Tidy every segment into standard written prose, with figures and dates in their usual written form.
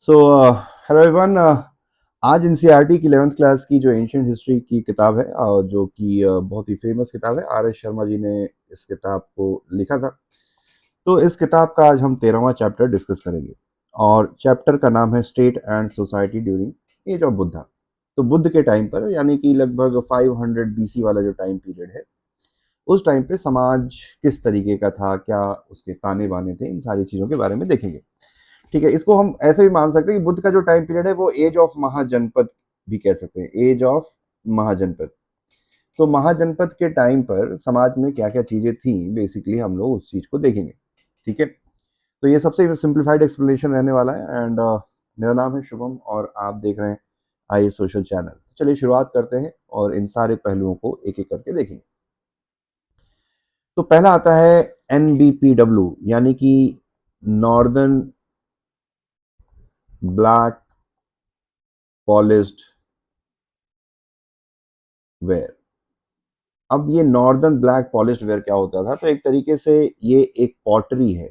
So hello everyone. आज NCERT की 11th class की जो एंशियंट हिस्ट्री की किताब है जो कि बहुत ही फेमस किताब है। आर एस शर्मा जी ने इस किताब को लिखा था। तो इस किताब का आज हम 13वां चैप्टर डिस्कस करेंगे और चैप्टर का नाम है state and society during age of Buddha. तो बुद्ध के टाइम पर यानी कि लगभग 500 बीसी वाला जो टाइम पीरियड है, उस टाइम पे समाज किस तरीके का था, क्या उसके ताने बाने थे, इन सारी चीज़ों के बारे में देखेंगे। ठीक है, इसको हम ऐसे भी मान सकते हैं कि बुद्ध का जो टाइम पीरियड है वो एज ऑफ महाजनपद भी कह सकते हैं, एज ऑफ महाजनपद। तो महाजनपद के टाइम पर समाज में क्या क्या चीजें थी, बेसिकली हम लोग उस चीज को देखेंगे। ठीक है, तो ये सबसे सिंप्लीफाइड एक्सप्लेनेशन रहने वाला है। एंड मेरा नाम है शुभम और आप देख रहे हैं आई सोशल चैनल। चलिए शुरुआत करते हैं और इन सारे पहलुओं को एक एक करके देखेंगे। तो पहला आता है NBPW यानी कि नॉर्दर्न ब्लैक पॉलिश्ड वेयर। अब ये नॉर्दर्न ब्लैक पॉलिश्ड वेयर क्या होता था? तो एक तरीके से ये एक पॉटरी है।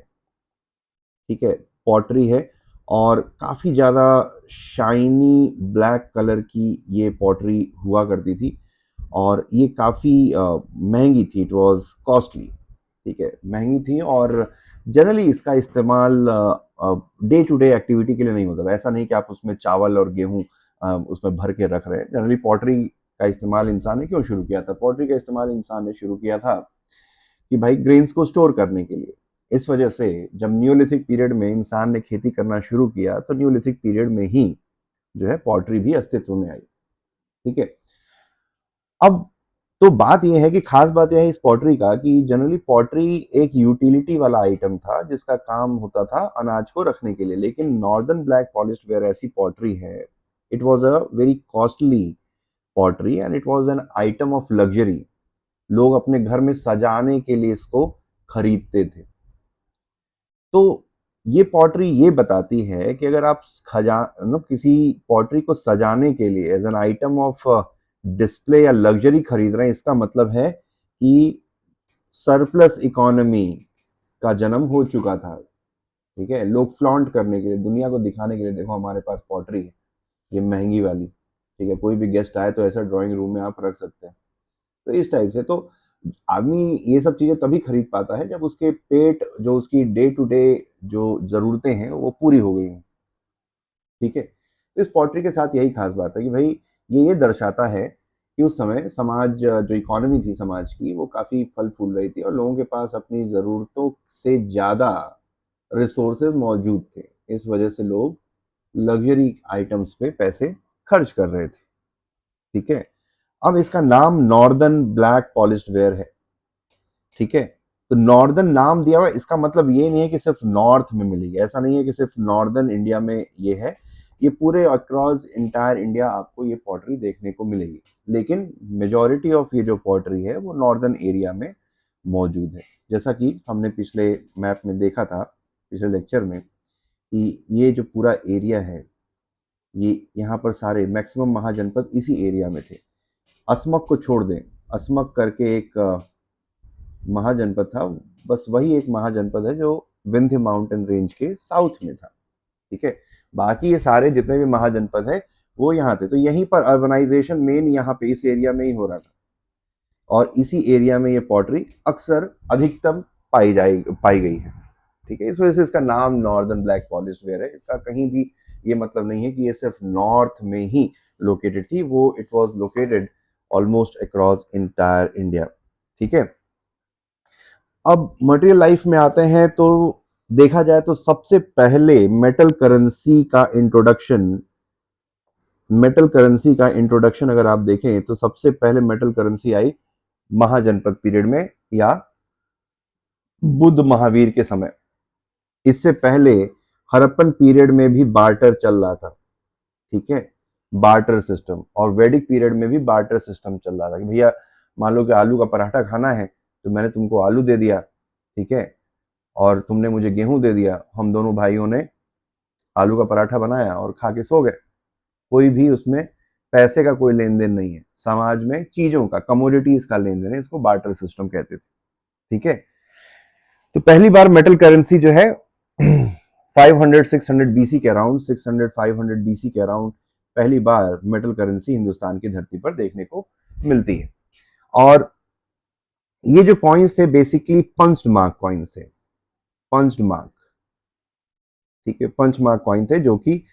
ठीक है, पॉटरी है और काफ़ी ज़्यादा शाइनी ब्लैक कलर की ये पॉटरी हुआ करती थी और ये काफ़ी महंगी थी। It was costly. ठीक है, महंगी थी और जनरली इसका इस्तेमाल डे टू डे एक्टिविटी के लिए नहीं होता था। ऐसा नहीं कि आप उसमें चावल और गेहूं उसमें भर के रख रहे हैं। जनरली पॉटरी का इस्तेमाल इंसान ने क्यों शुरू किया था? पॉटरी का इस्तेमाल इंसान ने शुरू किया था कि भाई ग्रेन्स को स्टोर करने के लिए। इस वजह से जब न्यूलिथिक पीरियड में इंसान ने खेती करना शुरू किया तो न्यूलिथिक पीरियड में ही जो है पॉटरी भी अस्तित्व में आई। ठीक है, अब तो बात यह है कि खास बात यह है इस पॉटरी का कि जनरली पॉटरी एक यूटिलिटी वाला आइटम था जिसका काम होता था अनाज को रखने के लिए। लेकिन नॉर्दर्न ब्लैक पॉलिश्ड वेयर ऐसी पॉटरी है, it was a very costly pottery and it was an item of luxury. लोग अपने घर में सजाने के लिए इसको खरीदते थे। तो ये पॉटरी ये बताती है कि अगर आप खजा मतलब किसी पॉटरी को सजाने के लिए as an item of display या लग्जरी खरीद रहे हैं, इसका मतलब है कि सरप्लस इकोनॉमी का जन्म हो चुका था। ठीक है, लोग फ्लॉन्ट करने के लिए, दुनिया को दिखाने के लिए, देखो हमारे पास पॉटरी है, ये महंगी वाली। ठीक है, कोई भी गेस्ट आए तो ऐसा ड्राइंग रूम में आप रख सकते हैं। तो इस टाइप से तो आदमी ये सब चीज़ें तभी खरीद पाता है जब उसके पेट, जो उसकी डे टू डे जो ज़रूरतें हैं वो पूरी हो गई हैं। ठीक है, तो इस पॉटरी के साथ यही खास बात है कि भाई ये दर्शाता है कि उस समय समाज, जो इकोनॉमी थी समाज की, वो काफ़ी फल फूल रही थी और लोगों के पास अपनी ज़रूरतों से ज़्यादा रिसोर्सेज मौजूद थे। इस वजह से लोग लग्जरी आइटम्स पे पैसे खर्च कर रहे थे। ठीक है, अब इसका नाम नॉर्दर्न ब्लैक पॉलिश्ड वेयर है। ठीक है, तो नॉर्दर्न नाम दिया हुआ, इसका मतलब ये नहीं है कि सिर्फ नॉर्थ में मिलेगी। ऐसा नहीं है कि सिर्फ नॉर्दर्न इंडिया में ये है। ये पूरे अक्रॉस इंटायर इंडिया आपको ये पॉटरी देखने को मिलेगी। लेकिन मेजॉरिटी ऑफ ये जो पॉटरी है वो नॉर्दर्न एरिया में मौजूद है। जैसा कि हमने पिछले मैप में देखा था, पिछले लेक्चर में, कि ये जो पूरा एरिया है, ये यहाँ पर सारे मैक्सिमम महाजनपद इसी एरिया में थे। असमक को छोड़ दें, असमक करके एक महाजनपद था, बस वही एक महाजनपद है जो विंध्य माउंटेन रेंज के साउथ में था। ठीक है, बाकी ये सारे जितने भी महाजनपद हैं वो यहाँ थे। तो यहीं पर अर्बनाइजेशन मेन यहाँ पे इस एरिया में ही हो रहा था और इसी एरिया में ये पॉटरी अक्सर अधिकतम पाई गई है। ठीक है, इस वजह से इसका नाम नॉर्दर्न ब्लैक पॉलिश्ड वेयर है। इसका कहीं भी ये मतलब नहीं है कि ये सिर्फ नॉर्थ में ही लोकेटेड थी, वो it was located almost across entire India. ठीक है, अब मटेरियल लाइफ में आते हैं तो देखा जाए तो सबसे पहले मेटल करेंसी का इंट्रोडक्शन अगर आप देखें तो सबसे पहले मेटल करेंसी आई महाजनपद पीरियड में या बुद्ध महावीर के समय। इससे पहले हड़प्पन पीरियड में भी बार्टर चल रहा था। ठीक है, बार्टर सिस्टम, और वैदिक पीरियड में भी बार्टर सिस्टम चल रहा था कि भैया मान लो कि आलू का पराठा खाना है तो मैंने तुमको आलू दे दिया, ठीक है, और तुमने मुझे गेहूं दे दिया। हम दोनों भाइयों ने आलू का पराठा बनाया और खा के सो गए। कोई भी उसमें पैसे का कोई लेन देन नहीं है, समाज में चीजों का, कमोडिटीज का लेन देन है। इसको बार्टर सिस्टम कहते थे। ठीक है, तो पहली बार मेटल करेंसी जो है 500-600 बीसी के अराउंड, 600-500 बीसी के अराउंड पहली बार मेटल करेंसी हिंदुस्तान की धरती पर देखने को मिलती है। और ये जो कॉइन्स थे बेसिकली पंच्ड मार्क कॉइन्स थे, पंच्ड मार्क, ठीक है, पंच मार्क कॉइन थे जो कि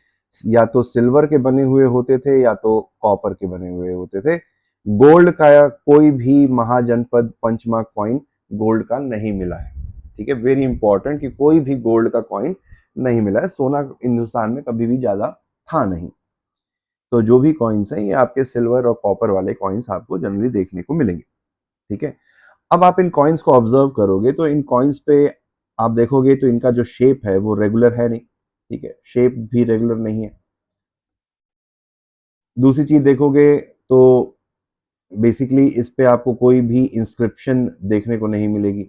या तो सिल्वर के बने हुए होते थे या तो कॉपर के बने हुए होते थे। गोल्ड का कोई भी महाजनपद पंच मार्क कॉइन गोल्ड का नहीं मिला है, ठीक है, वेरी इंपॉर्टेंट कि कोई भी गोल्ड का कॉइन नहीं मिला है। सोना हिंदुस्तान में कभी भी ज्यादा था नहीं, तो जो भी कॉइन्स हैं ये आपके सिल्वर और कॉपर वाले कॉइन्स आपको जनरली देखने को मिलेंगे, ठीक है। अब आप इन कॉइन्स को ऑब्जर्व करोगे तो इन कॉइन्स पे आप देखोगे तो इनका जो शेप है वो रेगुलर है नहीं, ठीक है, शेप भी रेगुलर नहीं है। दूसरी चीज देखोगे तो बेसिकली इस पे आपको कोई भी इंस्क्रिप्शन देखने को नहीं मिलेगी।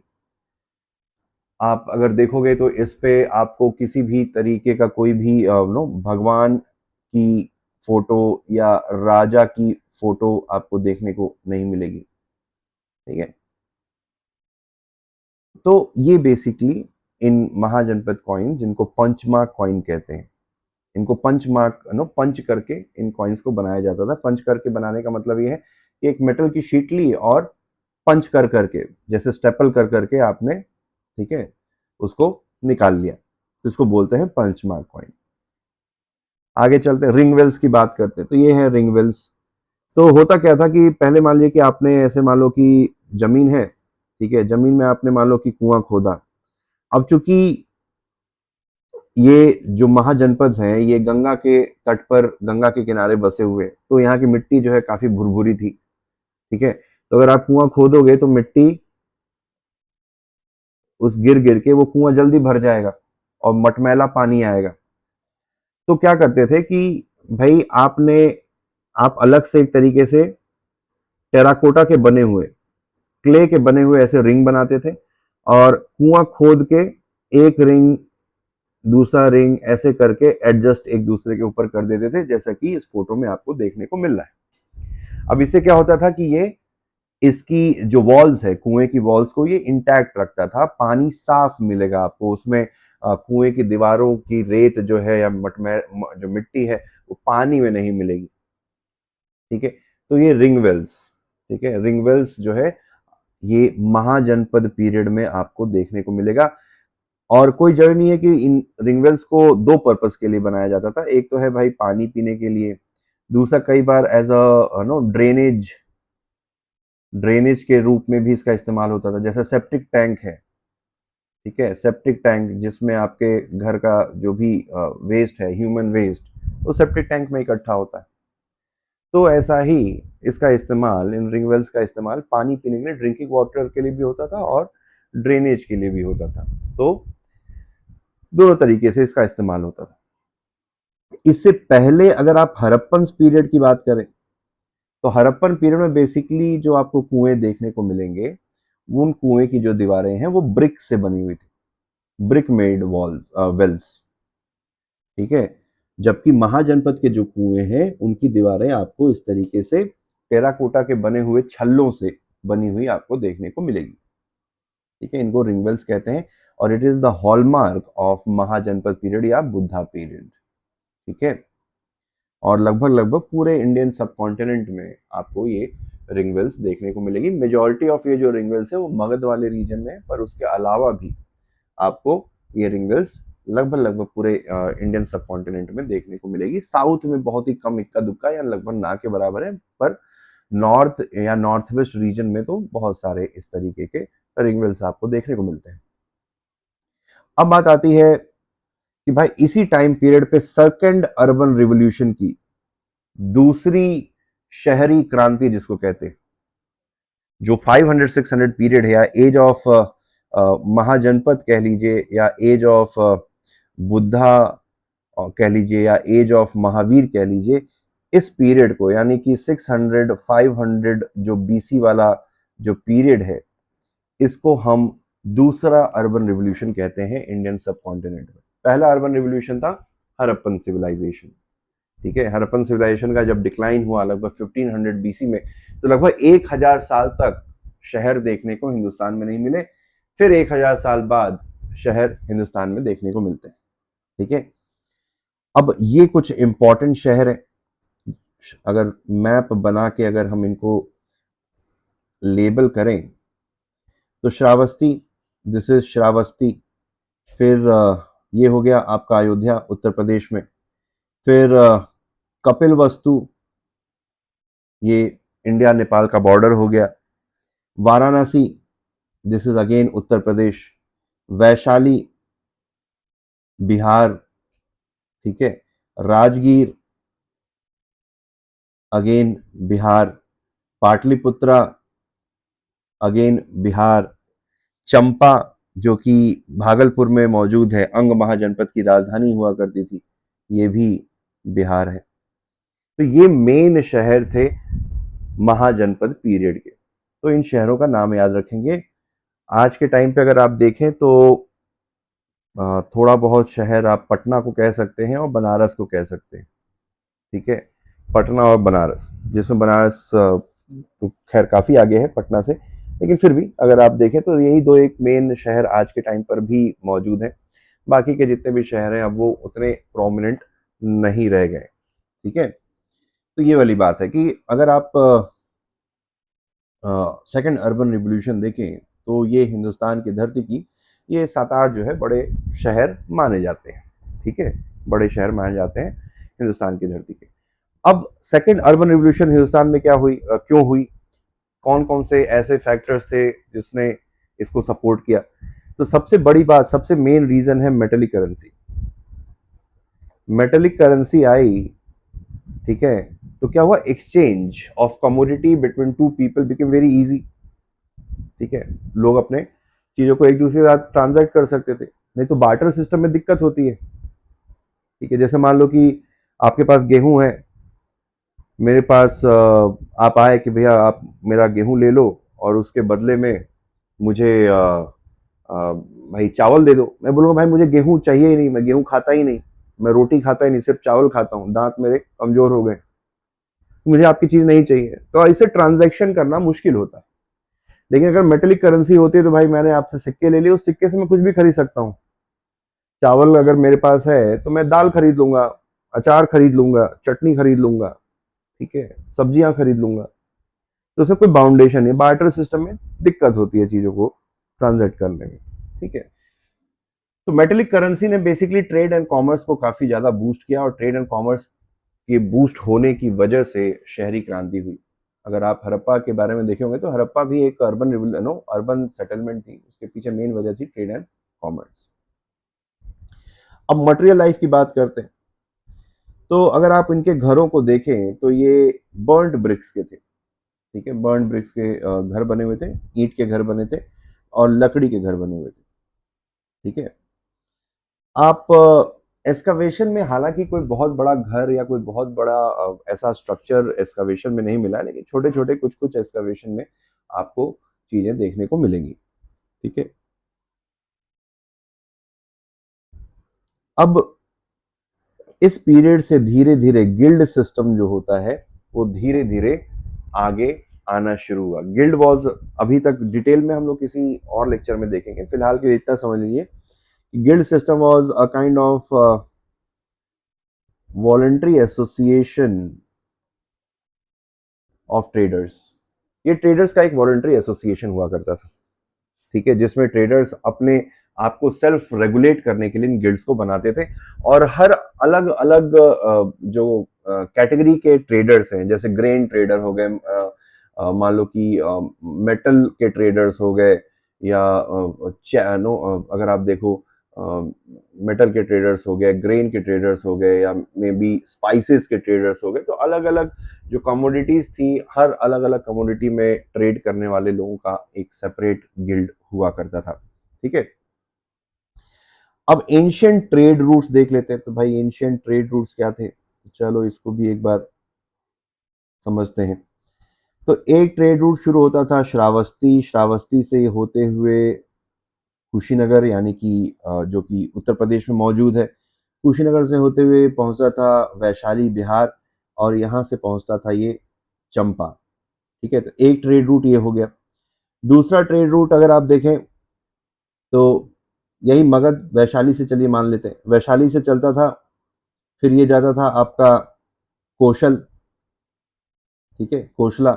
आप अगर देखोगे तो इस पे आपको किसी भी तरीके का कोई भी नो भगवान की फोटो या राजा की फोटो आपको देखने को नहीं मिलेगी, ठीक है। तो ये बेसिकली इन महाजनपद कॉइन जिनको पंचमार्क कॉइन कहते हैं, इनको पंच मार्क नो पंच करके इन कॉइन्स को बनाया जाता था। पंच करके बनाने का मतलब ये है कि एक मेटल की शीट ली और पंच कर करके, जैसे स्टेपल कर करके आपने, ठीक है, उसको निकाल लिया, तो इसको बोलते हैं पंच मार्क कॉइन। आगे चलते हैं, रिंग वेल्स की बात करते हैं। तो ये है रिंग वेल्स। तो होता क्या था कि पहले मान लीजिए कि आपने ऐसे मान लो कि जमीन है, ठीक है, जमीन में आपने मान लो कि कुआं खोदा। अब चूंकि ये जो महाजनपद हैं ये गंगा के तट पर, गंगा के किनारे बसे हुए, तो यहाँ की मिट्टी जो है काफी भुरभुरी थी, ठीक है। तो अगर आप कुआं खोदोगे तो मिट्टी उस गिर गिर के वो कुआं जल्दी भर जाएगा और मटमैला पानी आएगा। तो क्या करते थे कि भाई आप अलग से एक तरीके से टेराकोटा के बने हुए, क्ले के बने हुए ऐसे रिंग बनाते थे और कुआं खोद के एक रिंग दूसरा रिंग ऐसे करके एडजस्ट एक दूसरे के ऊपर कर देते थे, जैसा कि इस फोटो में आपको देखने को मिल रहा है। अब इससे क्या होता था कि ये इसकी जो वॉल्स है, कुएं की वॉल्स को ये इंटैक्ट रखता था, पानी साफ मिलेगा आपको उसमें। कुएं की दीवारों की रेत जो है या जो मिट्टी है वो पानी में नहीं मिलेगी, ठीक है। तो ये रिंग वेल्स, ठीक है, रिंग वेल्स जो है ये महाजनपद पीरियड में आपको देखने को मिलेगा। और कोई जरूरी नहीं है कि इन रिंगवेल्स को दो पर्पस के लिए बनाया जाता था। एक तो है भाई पानी पीने के लिए, दूसरा कई बार एज अ नो ड्रेनेज के रूप में भी इसका इस्तेमाल होता था। जैसे सेप्टिक टैंक है, ठीक है, सेप्टिक टैंक जिसमें आपके घर का जो भी वेस्ट है, ह्यूमन वेस्ट, वो सेप्टिक टैंक में इकट्ठा होता है। तो ऐसा ही इसका इस्तेमाल, इन रिंगवेल्स का इस्तेमाल पानी पीने के लिए, ड्रिंकिंग वाटर के लिए भी होता था और ड्रेनेज के लिए भी होता था। तो दोनों तरीके से इसका इस्तेमाल होता था। इससे पहले अगर आप हड़प्पन पीरियड की बात करें तो हड़प्पन पीरियड में बेसिकली जो आपको कुएं देखने को मिलेंगे, उन कुएं की जो दीवारें हैं वो ब्रिक से बनी हुई थी, ब्रिक मेड वॉल्स वेल्स, ठीक है। जबकि महाजनपद के जो कुएं हैं उनकी दीवारें आपको इस तरीके से टेराकोटा के बने हुए छल्लों से बनी हुई आपको देखने को मिलेगी, ठीक है। इनको रिंग वेल्स कहते हैं और it is the hallmark of Mahajanapada period या बुद्धा पीरियड, ठीक है। और लगभग लगभग पूरे इंडियन सब कॉन्टिनेंट में आपको ये रिंग वेल्स देखने को मिलेगी। मेजॉरिटी ऑफ ये जो रिंग वेल्स है वो मगध वाले रीजन में, पर उसके अलावा भी आपको ये रिंग वेल्स लगभग लगभग पूरे इंडियन सब कॉन्टिनेंट में देखने को मिलेगी। साउथ में बहुत ही कम, इक्का दुक्का या लगभग ना के बराबर है, पर नॉर्थ या नॉर्थ वेस्ट रीजन में तो बहुत सारे इस तरीके के रिंग वेल्स आपको देखने को मिलते हैं। अब बात आती है कि भाई इसी टाइम पीरियड पे सेकंड अर्बन रिवॉल्यूशन की दूसरी शहरी क्रांति जिसको कहते हैं, जो 500-600 पीरियड है या एज ऑफ महाजनपद कह लीजिए या एज ऑफ बुद्धा कह लीजिए या एज ऑफ महावीर कह लीजिए, इस पीरियड को यानी कि 600-500 जो बीसी वाला जो पीरियड है, इसको हम दूसरा अर्बन रिवॉल्यूशन कहते हैं इंडियन सब कॉन्टिनेंट में। पहला अर्बन रिवॉल्यूशन था हड़प्पन सिविलाइजेशन, ठीक है। हड़प्पन सिविलाइजेशन का जब डिक्लाइन हुआ लगभग 1500 बीसी में, तो लगभग 1000 साल तक शहर देखने को हिंदुस्तान में नहीं मिले। फिर 1000 साल बाद शहर हिंदुस्तान में देखने को मिलते हैं, ठीक है। अब ये कुछ इंपॉर्टेंट शहर है, अगर मैप बना के अगर हम इनको लेबल करें तो श्रावस्ती, दिस इज श्रावस्ती। फिर ये हो गया आपका अयोध्या उत्तर प्रदेश में। फिर कपिल वस्तु, ये इंडिया नेपाल का बॉर्डर हो गया। Varanasi, this is again Uttar Pradesh. Vaishali, Bihar, ठीक है। राजगीर, अगेन बिहार। पाटलिपुत्रा, अगेन बिहार। चंपा, जो कि भागलपुर में मौजूद है, अंग महाजनपद की राजधानी हुआ करती थी, ये भी बिहार है। तो ये मेन शहर थे महाजनपद पीरियड के। तो इन शहरों का नाम याद रखेंगे। आज के टाइम पे अगर आप देखें तो थोड़ा बहुत शहर आप पटना को कह सकते हैं और बनारस को कह सकते हैं, ठीक है। पटना और बनारस, जिसमें बनारस तो खैर काफ़ी आगे है पटना से, लेकिन फिर भी अगर आप देखें तो यही दो एक मेन शहर आज के टाइम पर भी मौजूद हैं। बाकी के जितने भी शहर हैं अब वो उतने प्रोमिनेंट नहीं रह गए, ठीक है। तो ये वाली बात है कि अगर आप सेकंड अर्बन रिवॉल्यूशन देखें तो ये हिंदुस्तान की धरती की ये 7-8 जो है बड़े शहर माने जाते हैं, ठीक है। बड़े शहर माने जाते हैं हिंदुस्तान की धरती के। अब सेकंड अर्बन रिवॉल्यूशन हिंदुस्तान में क्या हुई, क्यों हुई, कौन कौन से ऐसे फैक्टर्स थे जिसने इसको सपोर्ट किया। तो सबसे बड़ी बात, सबसे मेन रीजन है मेटेलिक करेंसी। मेटेलिक करेंसी आई, ठीक है, तो क्या हुआ, exchange of commodity between two people became very easy, ठीक है। लोग अपने चीजों को एक दूसरे के साथ ट्रांजैक्ट कर सकते थे, नहीं तो बार्टर सिस्टम में दिक्कत होती है, ठीक है। जैसे मान लो कि आपके पास गेहूं है, मेरे पास आप आए कि भैया आप मेरा गेहूं ले लो और उसके बदले में मुझे भाई चावल दे दो। मैं बोलूँगा भाई मुझे गेहूं चाहिए ही नहीं, मैं गेहूं खाता ही नहीं, मैं रोटी खाता ही नहीं, सिर्फ चावल खाता हूँ, दांत मेरे कमजोर हो गए, मुझे आपकी चीज नहीं चाहिए। तो ऐसे ट्रांजैक्शन करना मुश्किल होता है। लेकिन अगर मेटेलिक करेंसी होती है तो भाई मैंने आपसे सिक्के ले लिए, उस सिक्के से मैं कुछ भी खरीद सकता हूँ। चावल अगर मेरे पास है तो मैं दाल खरीद लूंगा, अचार खरीद लूंगा, चटनी खरीद लूंगा, ठीक है, सब्जियां खरीद लूंगा। तो उसमें कोई बाउंडेशन नहीं, बार्टर सिस्टम में दिक्कत होती है चीजों को ट्रांजैक्ट करने में, ठीक है। तो मेटेलिक करेंसी ने बेसिकली ट्रेड एंड कॉमर्स को काफी ज्यादा बूस्ट किया, और ट्रेड एंड कॉमर्स के बूस्ट होने की वजह से शहरी क्रांति हुई। अगर आप हड़प्पा के बारे में देखे होंगे तो हड़प्पा भी एक अर्बन सेटलमेंट थी, उसके पीछे मेन वजह थी ट्रेड एंड कॉमर्स। अब मटेरियल लाइफ की बात करते हैं, तो अगर आप इनके घरों को देखें तो ये बर्न्ड ब्रिक्स के थे, ठीक है। बर्न्ड ब्रिक्स के घर बने हुए थे, ईंट के घर बने थे और लकड़ी के घर बने हुए थे, ठीक है। आप एस्कावेशन में हालांकि कोई बहुत बड़ा घर या कोई बहुत बड़ा ऐसा स्ट्रक्चर एस्कावेशन में नहीं मिला, लेकिन छोटे छोटे कुछ कुछ एस्कावेशन में आपको चीजें देखने को मिलेंगी, ठीक है। अब इस पीरियड से धीरे धीरे गिल्ड सिस्टम जो होता है वो धीरे धीरे आगे आना शुरू हुआ। गिल्ड वॉज, अभी तक डिटेल में हम लोग किसी और लेक्चर में देखेंगे, फिलहाल के लिए इतना समझ लीजिए, guild system was a kind of voluntary association of traders. ये ट्रेडर्स का एक वॉलंटरी एसोसिएशन हुआ करता था, ठीक है, जिसमें ट्रेडर्स अपने आप को सेल्फ रेगुलेट करने के लिए इन गिल्ड्स को बनाते थे। और हर अलग अलग जो कैटेगरी के ट्रेडर्स हैं, जैसे ग्रेन ट्रेडर हो गए, मान लो कि मेटल के ट्रेडर्स हो गए, या अगर आप देखो मेटल के ट्रेडर्स हो गए, ग्रेन के ट्रेडर्स हो गए, या मे बी स्पाइसेस के ट्रेडर्स हो गए। तो अलग अलग जो कमोडिटीज थी, हर अलग अलग कमोडिटी में ट्रेड करने वाले लोगों का एक सेपरेट गिल्ड हुआ करता था, ठीक है। अब एंशियंट ट्रेड रूट्स देख लेते हैं। तो भाई एंशियंट ट्रेड रूट्स क्या थे, चलो इसको भी एक बार समझते हैं। तो एक ट्रेड रूट शुरू होता था श्रावस्ती, श्रावस्ती से होते हुए कुशीनगर, यानी कि जो कि उत्तर प्रदेश में मौजूद है, कुशीनगर से होते हुए पहुंचता था वैशाली बिहार, और यहाँ से पहुंचता था ये चंपा, ठीक है। तो एक ट्रेड रूट ये हो गया। दूसरा ट्रेड रूट अगर आप देखें तो यही मगध वैशाली से, चलिए मान लेते हैं वैशाली से चलता था, फिर ये जाता था आपका कौशल, ठीक है, कोसला।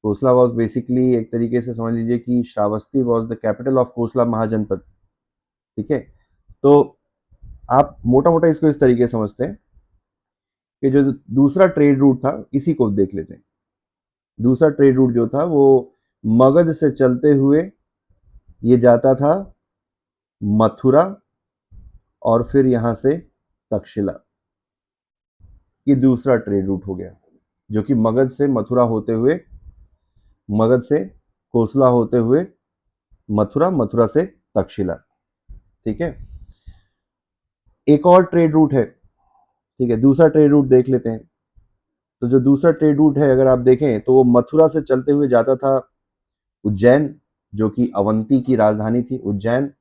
कोसला वॉज बेसिकली एक तरीके से समझ लीजिए कि Shravasti was the capital of Kosala Mahajanapada, ठीक है। तो आप मोटा मोटा इसको इस तरीके से समझते हैं कि जो दूसरा ट्रेड रूट था इसी को देख लेते हैं। दूसरा ट्रेड रूट जो था वो मगध से चलते हुए ये जाता था मथुरा और फिर यहां से तक्षशिला। ये दूसरा ट्रेड रूट हो गया, जो कि मगध से मथुरा होते हुए, मगध से कोसला होते हुए मथुरा, मथुरा से तक्षशिला, ठीक है। एक और ट्रेड रूट है, ठीक है, दूसरा ट्रेड रूट देख लेते हैं। तो जो दूसरा ट्रेड रूट है अगर आप देखें तो वो मथुरा से चलते हुए जाता था उज्जैन, जो कि अवंती की राजधानी थी उज्जैन,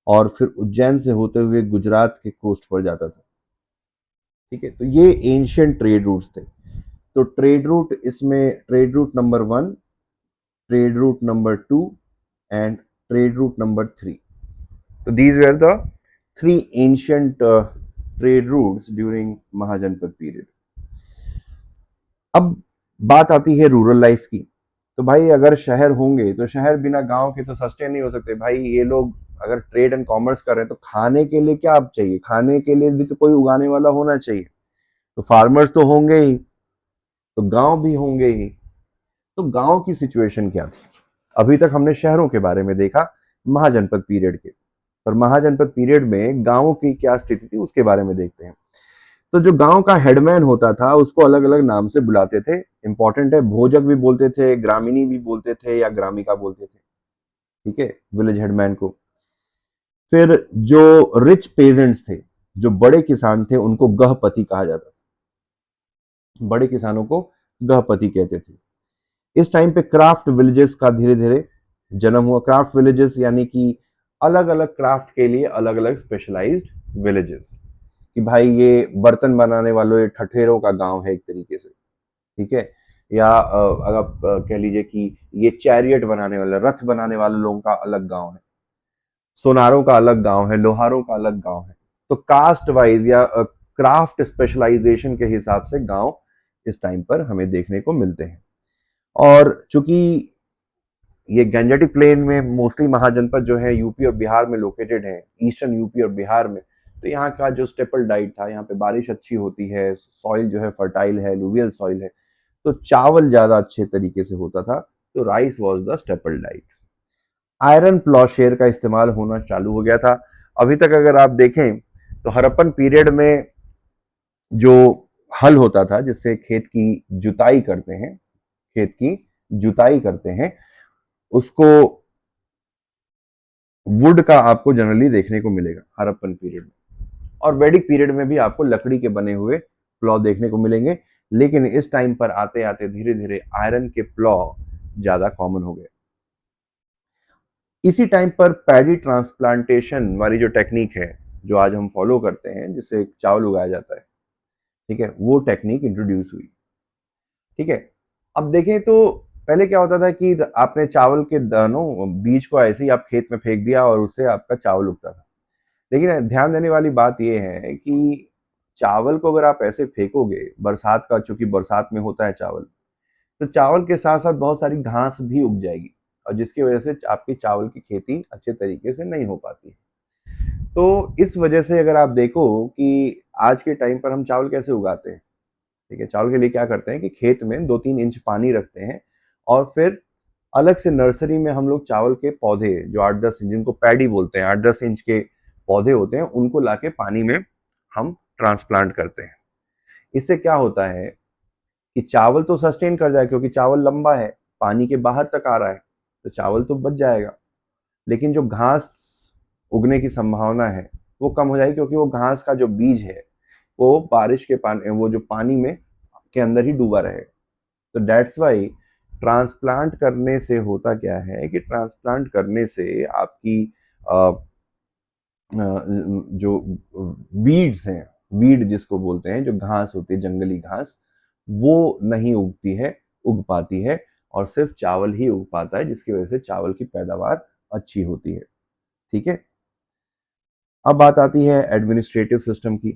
और फिर उज्जैन से होते हुए गुजरात के कोस्ट पर जाता था, ठीक है। तो ये एंशियंट ट्रेड रूट्स थे। तो ट्रेड रूट इसमें trade route number 1, trade route number 2 and trade route number 3। तो these were the 3 ancient trade routes during Mahajanapada period. अब बात आती है रूरल लाइफ की। तो भाई अगर शहर होंगे तो शहर बिना गांव के तो सस्टेन नहीं हो सकते भाई। ये लोग अगर ट्रेड एंड कॉमर्स कर रहे हैं तो खाने के लिए क्या आप चाहिए, खाने के लिए भी तो कोई उगाने वाला होना चाहिए। तो फार्मर्स तो होंगे ही, तो गांव भी होंगे ही। तो गांव की सिचुएशन क्या थी? अभी तक हमने शहरों के बारे में देखा महाजनपद पीरियड के, पर महाजनपद पीरियड में गांवों की क्या स्थिति थी उसके बारे में देखते हैं। तो जो गांव का हेडमैन होता था उसको अलग अलग नाम से बुलाते थे। इंपॉर्टेंट है, भोजक भी बोलते थे, ग्रामीणी भी बोलते थे, या ग्रामिका बोलते थे, ठीक है, विलेज हेडमैन को। फिर जो रिच पेजेंट्स थे, जो बड़े किसान थे, उनको गहपति कहा जाता था। बड़े किसानों को गहपति कहते थे। इस टाइम पे क्राफ्ट विलेजेस का धीरे धीरे जन्म हुआ। क्राफ्ट विलेजेस यानी कि अलग अलग क्राफ्ट के लिए अलग अलग स्पेशलाइज्ड विलेजेस, कि भाई ये बर्तन बनाने वालों, ये ठठेरों का गांव है एक तरीके से, ठीक है। या अगर आप कह लीजिए कि ये चैरियट बनाने वाले, रथ बनाने वाले लोगों का अलग गांव है, सोनारों का अलग गांव है, लोहारों का अलग गांव है। तो कास्ट वाइज या क्राफ्ट स्पेशलाइजेशन के हिसाब से गांव इस टाइम पर हमें देखने को मिलते हैं। और चूंकि ये गंजेटिक प्लेन में मोस्टली महाजनपद जो है यूपी और बिहार में लोकेटेड है, ईस्टर्न यूपी और बिहार में, तो यहाँ का जो स्टेपल डाइट था, यहाँ पे बारिश अच्छी होती है, सॉइल जो है फर्टाइल है, लुवियल सॉइल है, तो चावल ज्यादा अच्छे तरीके से होता था। तो rice was the staple diet. Iron ploughshare का इस्तेमाल होना चालू हो गया था। अभी तक अगर आप देखें तो हड़प्पन पीरियड में जो हल होता था जिससे खेत की जुताई करते हैं, खेत की जुताई करते हैं, उसको वुड का आपको जनरली देखने को मिलेगा हड़प्पन पीरियड में। और वैदिक पीरियड में भी आपको लकड़ी के बने हुए प्लॉ देखने को मिलेंगे, लेकिन इस टाइम पर आते आते धीरे धीरे आयरन के प्लॉ ज्यादा कॉमन हो गए। इसी टाइम पर पैडी ट्रांसप्लांटेशन वाली जो टेक्निक है, जो आज हम फॉलो करते हैं, जिससे चावल उगाया जाता है, ठीक है, वो टेक्निक इंट्रोड्यूस हुई, ठीक है। अब देखें तो पहले क्या होता था कि आपने चावल के दानों, बीज को ऐसे ही आप खेत में फेंक दिया और उससे आपका चावल उगता था। लेकिन ध्यान देने वाली बात यह है कि चावल को अगर आप ऐसे फेंकोगे, बरसात का, चूंकि बरसात में होता है चावल, तो चावल के साथ साथ बहुत सारी घास भी उग जाएगी, और जिसकी वजह से आपकी चावल की खेती अच्छे तरीके से नहीं हो पाती। तो इस वजह से अगर आप देखो कि आज के टाइम पर हम चावल कैसे उगाते हैं, ठीक है, चावल के लिए क्या करते हैं कि खेत में 2-3 इंच पानी रखते हैं, और फिर अलग से नर्सरी में हम लोग चावल के पौधे जो 8-10 इंच, जिनको पैडी बोलते हैं, 8-10 इंच के पौधे होते हैं, उनको लाके पानी में हम ट्रांसप्लांट करते हैं। इससे क्या होता है कि चावल तो सस्टेन कर जाए, क्योंकि चावल लंबा है, पानी के बाहर तक आ रहा है, तो चावल तो बच जाएगा। लेकिन जो घास उगने की संभावना है वो कम हो जाएगी, क्योंकि वो घास का जो बीज है वो बारिश के पानी, वो जो पानी में के अंदर ही डूबा रहेगा। तो दैट्स वाई ट्रांसप्लांट करने से होता क्या है कि ट्रांसप्लांट करने से आपकी जो वीड्स हैं, वीड जिसको बोलते हैं, जो घास होती है, जंगली घास, वो नहीं उगती है, उग पाती है, और सिर्फ चावल ही उग पाता है, जिसकी वजह से चावल की पैदावार अच्छी होती है, ठीक है। अब बात आती है एडमिनिस्ट्रेटिव सिस्टम की।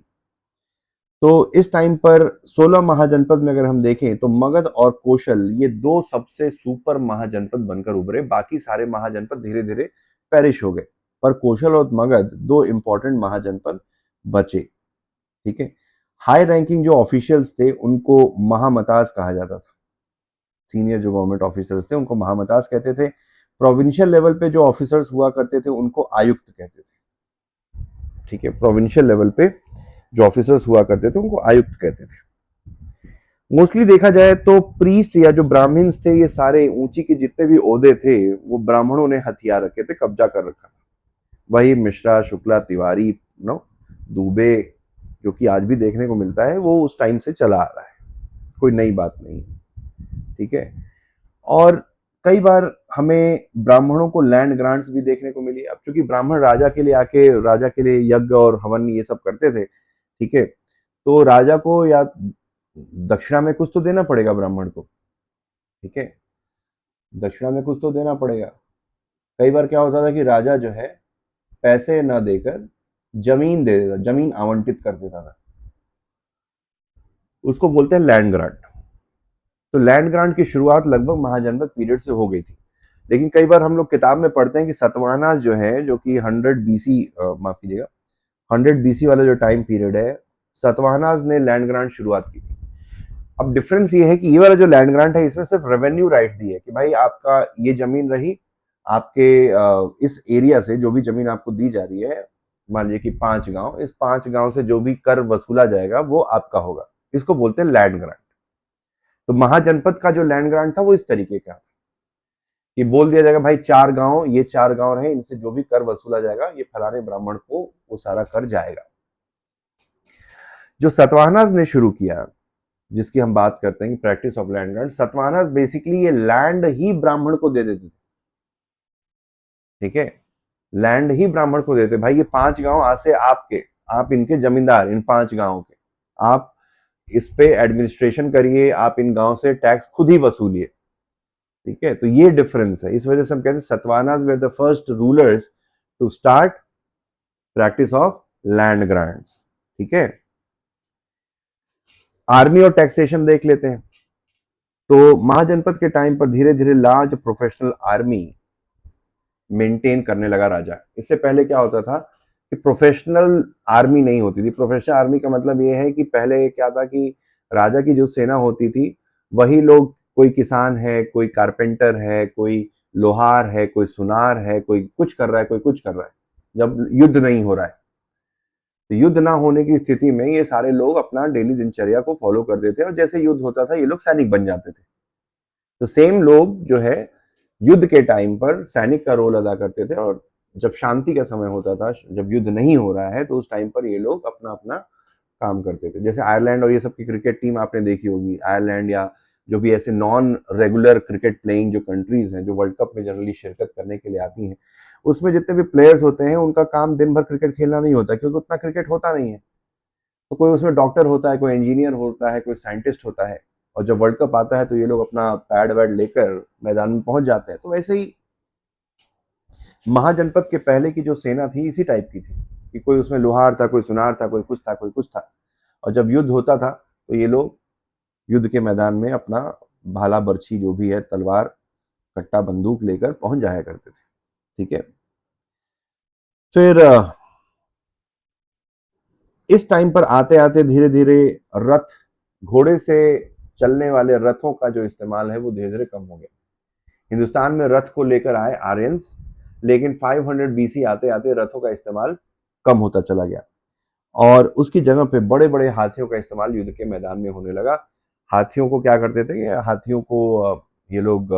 तो इस टाइम पर 16 महाजनपद में अगर हम देखें तो मगध और कौशल ये दो सबसे सुपर महाजनपद बनकर उभरे। बाकी सारे महाजनपद धीरे धीरे पेरिश हो गए, पर कौशल और मगध दो इंपॉर्टेंट महाजनपद बचे। ठीक है। हाई रैंकिंग जो ऑफिशियल्स थे उनको महामतास कहा जाता था। सीनियर जो गवर्नमेंट ऑफिसर्स थे उनको महामतास कहते थे। प्रोविंशियल लेवल पे जो ऑफिसर्स हुआ करते थे उनको आयुक्त कहते थे। ठीक है। प्रोविंशियल लेवल पे जो ऑफिसर्स हुआ करते थे उनको आयुक्त कहते थे। मोस्टली देखा जाए तो प्रीस्ट या जो ब्राह्मण्स थे, ये सारे ऊंची के जितने भी ओहदे थे वो ब्राह्मणों ने हथियार रखे थे, कब्जा कर रखा। वही मिश्रा, शुक्ला, तिवारी, नो दुबे, जो कि आज भी देखने को मिलता है, वो उस टाइम से चला आ रहा है, कोई नई बात नहीं। ठीक है। और कई बार हमें ब्राह्मणों को लैंड ग्रांट्स भी देखने को मिली। अब चूंकि ब्राह्मण राजा के लिए आके राजा के लिए यज्ञ और हवन ये सब करते थे, ठीक है, तो राजा को या दक्षिणा में कुछ तो देना पड़ेगा ब्राह्मण को। ठीक है। दक्षिणा में कुछ तो देना पड़ेगा। कई बार क्या होता था कि राजा जो है पैसे ना देकर जमीन दे देता, जमीन आवंटित कर देता था, उसको बोलते हैं लैंड ग्रांट। तो लैंड ग्रांट की शुरुआत लगभग महाजनपद पीरियड से हो गई थी। लेकिन कई बार हम लोग किताब में पढ़ते हैं कि सतवाहनास जो है, जो कि 100 बीसी, माफ कीजिएगा, 100 बीसी वाला जो टाइम पीरियड है, सतवाहनास ने लैंड ग्रांट शुरुआत की थी। अब डिफरेंस ये है कि ये वाला जो लैंड ग्रांट है इसमें सिर्फ रेवेन्यू राइट दी है कि भाई आपका ये जमीन रही, आपके इस एरिया से जो भी जमीन आपको दी जा रही है, मान लीजिए कि 5 गांव, इस 5 गांव से जो भी कर वसूला जाएगा वो आपका होगा। इसको बोलते हैं लैंड ग्रांट। तो महाजनपद का जो लैंड ग्रांट था वो इस तरीके का था कि बोल दिया जाएगा भाई 4 गांव, ये 4 गांव रहे, इनसे जो भी कर वसूला जाएगा ये फलाने ब्राह्मण को वो सारा कर जाएगा। जो सतवाहनास ने शुरू किया, जिसकी हम बात करते हैं कि practice of land grant, Satavahanas basically ये लैंड ही ब्राह्मण को दे देते थे। ठीक है। लैंड ही ब्राह्मण को देते, भाई ये 5 गांव आज से आपके, आप इनके जमींदार, इन 5 गांवों के, आप इस पे एडमिनिस्ट्रेशन करिए, आप इन गांव से टैक्स खुद ही वसूलिए। ठीक है। तो ये डिफरेंस है। इस वजह से हम कहते हैं Satavahanas were the first rulers to start practice of land grants. ठीक है। आर्मी और टैक्सेशन देख लेते हैं। तो महाजनपद के टाइम पर धीरे धीरे लार्ज प्रोफेशनल आर्मी मेंटेन करने लगा राजा। इससे पहले क्या होता था कि प्रोफेशनल आर्मी नहीं होती थी। प्रोफेशनल आर्मी का मतलब ये है कि पहले क्या था कि राजा की जो सेना होती थी वही लोग, कोई किसान है, कोई कारपेंटर है, कोई लोहार है, कोई सुनार है, कोई कुछ कर रहा है, कोई कुछ कर रहा है, जब युद्ध नहीं हो रहा है। तो युद्ध ना होने की स्थिति में ये सारे लोग अपना डेली दिनचर्या को फॉलो करते थे और जैसे युद्ध होता था ये लोग सैनिक बन जाते थे। तो सेम लोग जो है युद्ध के टाइम पर सैनिक का रोल अदा करते थे, और जब शांति का समय होता था, जब युद्ध नहीं हो रहा है, तो उस टाइम पर ये लोग अपना अपना काम करते थे। जैसे आयरलैंड और ये सब की क्रिकेट टीम आपने देखी होगी, आयरलैंड या जो भी ऐसे नॉन रेगुलर क्रिकेट प्लेइंग जो कंट्रीज हैं, जो वर्ल्ड कप में जनरली शिरकत करने के लिए आती हैं, उसमें जितने भी प्लेयर्स होते हैं उनका काम दिन भर क्रिकेट खेलना नहीं होता, क्योंकि उतना क्रिकेट होता नहीं है। तो कोई उसमें डॉक्टर होता है, कोई इंजीनियर होता है, कोई साइंटिस्ट होता है, और जब वर्ल्ड कप आता है तो ये लोग अपना पैड वैड लेकर मैदान में पहुंच जाते हैं। तो वैसे ही महाजनपद के पहले की जो सेना थी इसी टाइप की थी कि कोई उसमें लोहार था, कोई सुनार था, कोई कुछ था, कोई कुछ था, और जब युद्ध होता था तो ये लोग युद्ध के मैदान में अपना भाला, बर्छी, जो भी है, तलवार, कट्टा, बंदूक लेकर पहुंच जाया करते थे। ठीक है। फिर इस टाइम पर आते आते धीरे धीरे रथ, घोड़े से चलने वाले रथों का जो इस्तेमाल है वो धीरे धीरे कम हो गया। हिंदुस्तान में रथ को लेकर आए आर्यंस, लेकिन 500 बीसी आते आते रथों का इस्तेमाल कम होता चला गया और उसकी जगह पे बड़े बड़े हाथियों का इस्तेमाल युद्ध के मैदान में होने लगा। हाथियों को क्या करते थे कि हाथियों को ये लोग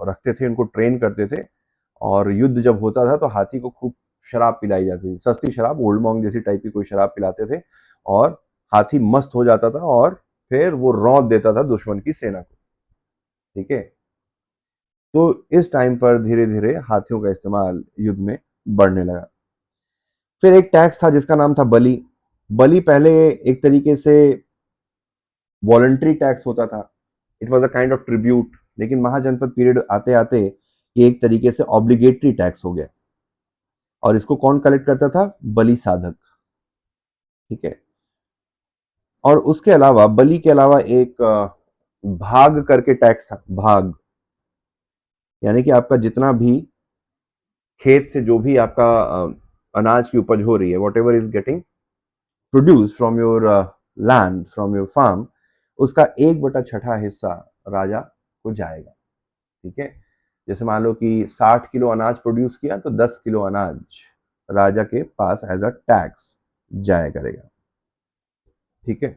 रखते थे, उनको ट्रेन करते थे, और युद्ध जब होता था तो हाथी को खूब शराब पिलाई जाती थी, सस्ती शराब, ओल्ड मॉन्ग जैसी टाइप की कोई शराब पिलाते थे, और हाथी मस्त हो जाता था और फिर वो रौंद देता था दुश्मन की सेना को। ठीक है। तो इस टाइम पर धीरे धीरे हाथियों का इस्तेमाल युद्ध में बढ़ने लगा। फिर एक टैक्स था जिसका नाम था बलि। बलि पहले एक तरीके से वॉलंटरी टैक्स होता था, it was a kind of tribute, लेकिन महाजनपद पीरियड आते आते ये एक तरीके से ऑब्लिगेटरी टैक्स हो गया। और इसको कौन कलेक्ट करता था? बलि साधक। ठीक है। और उसके अलावा बलि के अलावा एक भाग करके टैक्स था, भाग, यानी कि आपका जितना भी खेत से जो भी आपका अनाज की उपज हो रही है, whatever is getting produce from your land, from your farm, उसका 1/6 हिस्सा राजा को जाएगा। ठीक है। जैसे मान लो कि 60 किलो अनाज प्रोड्यूस किया तो 10 किलो अनाज राजा के पास एज अ टैक्स जाया करेगा। ठीक है।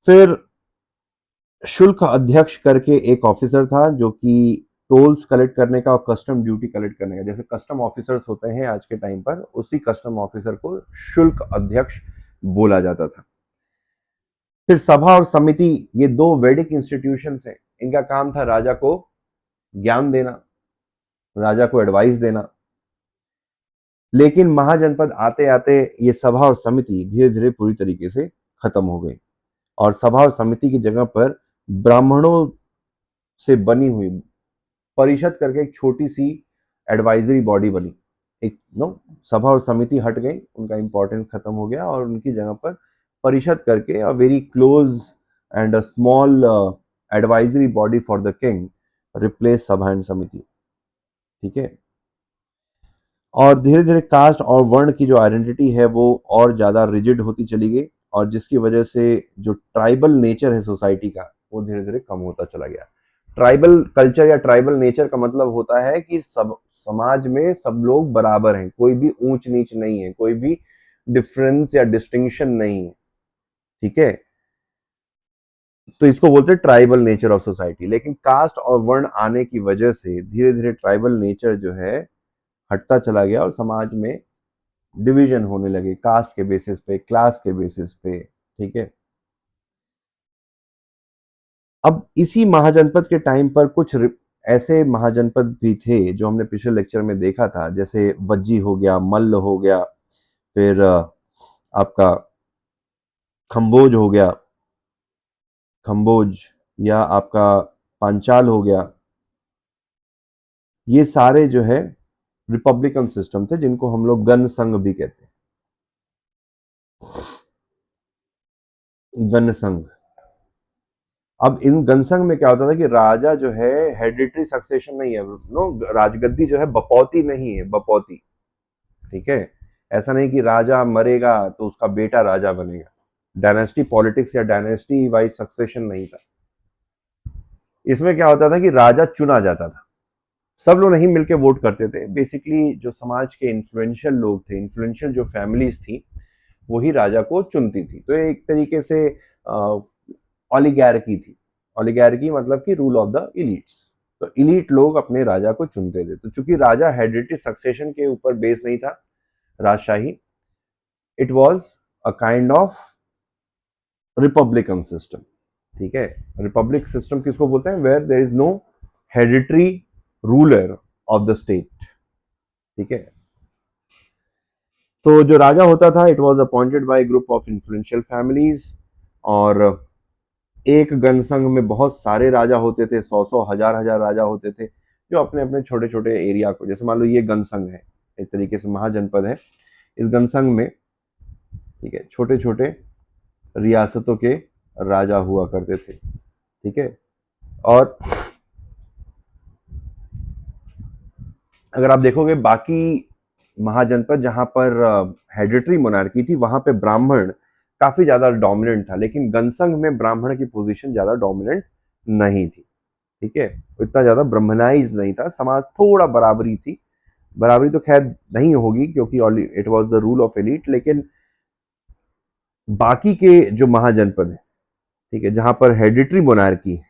फिर शुल्क अध्यक्ष करके एक ऑफिसर था जो कि टोल्स कलेक्ट करने का और कस्टम ड्यूटी कलेक्ट करने का, जैसे कस्टम ऑफिसर्स होते हैं आज के टाइम पर, उसी कस्टम ऑफिसर को शुल्क अध्यक्ष बोला जाता था। फिर सभा और समिति, ये दो वैदिक इंस्टीट्यूशंस हैं, इनका काम था राजा को ज्ञान देना, राजा को एडवाइस देना। लेकिन महाजनपद आते आते ये सभा और समिति धीरे धीरे पूरी तरीके से खत्म हो गई और सभा और समिति की जगह पर ब्राह्मणों से बनी हुई परिषद करके एक छोटी सी एडवाइजरी बॉडी बनी। एक सभा और समिति हट गई, उनका इंपॉर्टेंस खत्म हो गया और उनकी जगह पर परिषद करके a very close and a small advisory body for the king replace सभा एंड समिति। ठीक है। और धीरे धीरे कास्ट और वर्ण की जो आइडेंटिटी है वो और ज्यादा रिजिड होती चली गई और जिसकी वजह से जो ट्राइबल नेचर है सोसाइटी का वो धीरे धीरे कम होता चला गया। ट्राइबल कल्चर या ट्राइबल नेचर का मतलब होता है कि सब समाज में सब लोग बराबर हैं, कोई भी ऊंच नीच नहीं है, कोई भी डिफरेंस या डिस्टिंक्शन नहीं है। ठीक है। तो इसको बोलते हैं ट्राइबल नेचर ऑफ सोसाइटी। लेकिन कास्ट और वर्ण आने की वजह से धीरे धीरे ट्राइबल नेचर जो है हटता चला गया और समाज में डिवीजन होने लगे कास्ट के बेसिस पे, क्लास के बेसिस पे। ठीक है। अब इसी महाजनपद के टाइम पर कुछ ऐसे महाजनपद भी थे जो हमने पिछले लेक्चर में देखा था, जैसे वज्जी हो गया, मल्ल हो गया, फिर आपका खम्बोज हो गया, खम्बोज, या आपका पांचाल हो गया। ये सारे जो है रिपब्लिकन सिस्टम थे जिनको हम लोग गण संघ भी कहते हैं। गण संघ। अब इन गणसंघ में क्या होता था कि राजा जो है हेरिडिटरी सक्सेशन नहीं है, राजगद्दी जो है बपौती नहीं है, बपौती। ठीक है। ऐसा नहीं कि राजा मरेगा तो उसका बेटा राजा बनेगा, डायनेस्टी पॉलिटिक्स या डायनेस्टी वाइज सक्सेशन नहीं था। इसमें क्या होता था कि राजा चुना जाता था, सब लोग नहीं मिलके वोट करते थे। बेसिकली जो समाज के इन्फ्लुएंशियल लोग थे, इन्फ्लुएंशियल जो फैमिलीज थी, वही राजा को चुनती थी। तो एक तरीके से ऑलिगैर्की थी। ऑलिगैर्की मतलब कि रूल ऑफ द इलीट्स। तो इलीट लोग अपने राजा को चुनते थे। तो चूंकि राजा हेरिडिटरी सक्सेशन के ऊपर बेस नहीं था राजशाही, it was a kind of republican system. ठीक है। रिपब्लिक सिस्टम किसको बोलते हैं? Where there is no hereditary ruler of the state. ठीक है। तो जो राजा होता था, it was appointed by group of influential families. और एक गणसंघ में बहुत सारे राजा होते थे, 100 हजार हजार राजा होते थे जो अपने अपने छोटे छोटे एरिया को, जैसे मान लो ये गणसंघ है, एक तरीके से महाजनपद है। इस गणसंघ में, ठीक है, छोटे छोटे रियासतों के राजा हुआ करते थे। ठीक है। और अगर आप देखोगे बाकी महाजनपद जहां पर हेरिडिटरी मोनार्की थी, वहां पे ब्राह्मण काफी ज्यादा डोमिनेंट था, लेकिन गणसंघ में ब्राह्मण की पोजीशन ज्यादा डोमिनेंट नहीं थी। ठीक है। इतना ज्यादा ब्राह्मणाइज नहीं था समाज, थोड़ा बराबरी थी। बराबरी तो खैर नहीं होगी क्योंकि it was the rule of elite, लेकिन बाकी के जो महाजनपद है, ठीक है, जहां पर हेरिडिटरी मोनार्की है,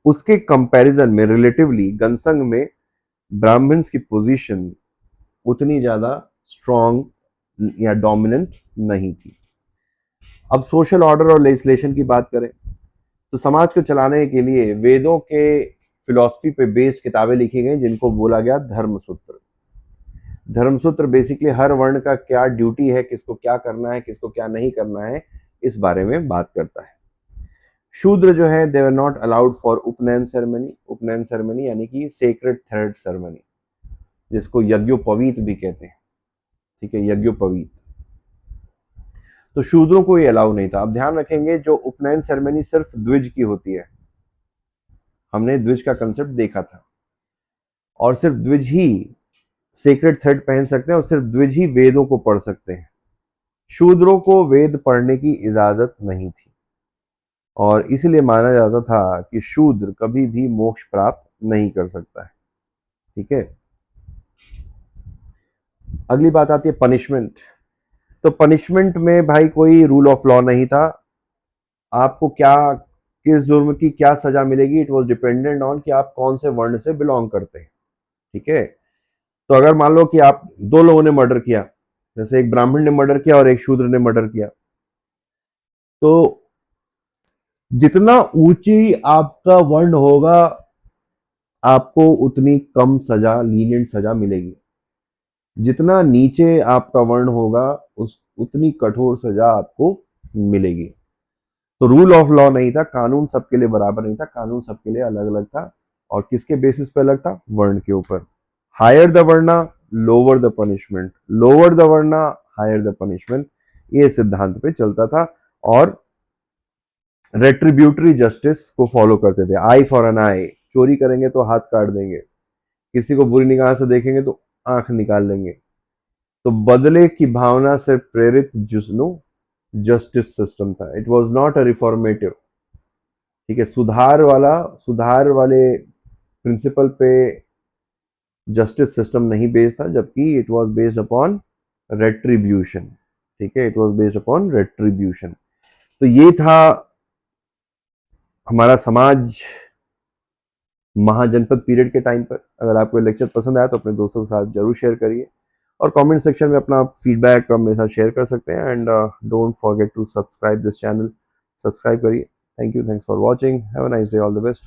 उसके कंपैरिजन में रिलेटिवली गणसंघ में ब्राह्मण्स की पोजीशन उतनी ज्यादा स्ट्रॉन्ग या डोमिनेंट नहीं थी। अब सोशल ऑर्डर और लेजिस्लेशन की बात करें तो समाज को चलाने के लिए वेदों के फिलॉसफी पे बेस्ड किताबें लिखी गई जिनको बोला गया धर्मसूत्र। धर्मसूत्र बेसिकली हर वर्ण का क्या ड्यूटी है, किसको क्या करना है, किसको क्या नहीं करना है, इस बारे में बात करता है। शूद्र जो है, दे वर नॉट अलाउड फॉर उपनयन सेरेमनी। उपनयन सेरेमनी यानी कि सेक्रेड थ्रेड सेरेमनी। जिसको यज्ञोपवीत भी कहते हैं, ठीक है, यज्ञोपवीत। तो शूद्रों को ये अलाउ नहीं था। अब ध्यान रखेंगे, जो उपनयन सेरेमनी सिर्फ द्विज की होती है, हमने द्विज का कंसेप्ट देखा था, और सिर्फ द्विज ही सेक्रेट थ्रेड पहन सकते हैं और सिर्फ द्विज ही वेदों को पढ़ सकते हैं। शूद्रों को वेद पढ़ने की इजाजत नहीं थी, और इसलिए माना जाता था कि शूद्र कभी भी मोक्ष प्राप्त नहीं कर सकता है, ठीक है। अगली बात आती है पनिशमेंट। तो पनिशमेंट में भाई कोई रूल ऑफ लॉ नहीं था। आपको क्या, किस जुर्म की क्या सजा मिलेगी, इट वॉज डिपेंडेंट ऑन कि आप कौन से वर्ण से बिलोंग करते हैं, ठीक है। तो अगर मान लो कि आप दो लोगों ने मर्डर किया, जैसे एक ब्राह्मण ने मर्डर किया और एक शूद्र ने मर्डर किया, तो जितना ऊंची आपका वर्ण होगा आपको उतनी कम सजा, लीनियंट सजा मिलेगी। जितना नीचे आपका वर्ण होगा उतनी कठोर सजा आपको मिलेगी। तो रूल ऑफ लॉ नहीं था, कानून सबके लिए बराबर नहीं था, कानून सबके लिए अलग अलग था। और किसके बेसिस पे अलग था? वर्ण के ऊपर। Higher the varna lower the punishment, lower the varna higher the punishment, ये सिद्धांत पे चलता था। और रेट्रीब्यूटरी जस्टिस को फॉलो करते थे। आई फॉर एन आई, चोरी करेंगे तो हाथ काट देंगे, किसी को बुरी निगाह से देखेंगे तो आंख निकाल लेंगे। तो बदले की भावना से प्रेरित जुस्नो जस्टिस सिस्टम था। It was not a reformative, ठीक है, सुधार वाले प्रिंसिपल पे जस्टिस सिस्टम नहीं बेस्ड था, जबकि it was based upon retribution, ठीक है, it was based upon retribution. तो ये था हमारा समाज महाजनपद पीरियड के टाइम पर। अगर आपको लेक्चर पसंद आया तो अपने दोस्तों के साथ जरूर शेयर करिए, और कमेंट सेक्शन में अपना फीडबैक मेरे साथ शेयर कर सकते हैं। And don't forget to subscribe this channel, subscribe करिए। Thank you, thanks for watching, have a nice day, all the best.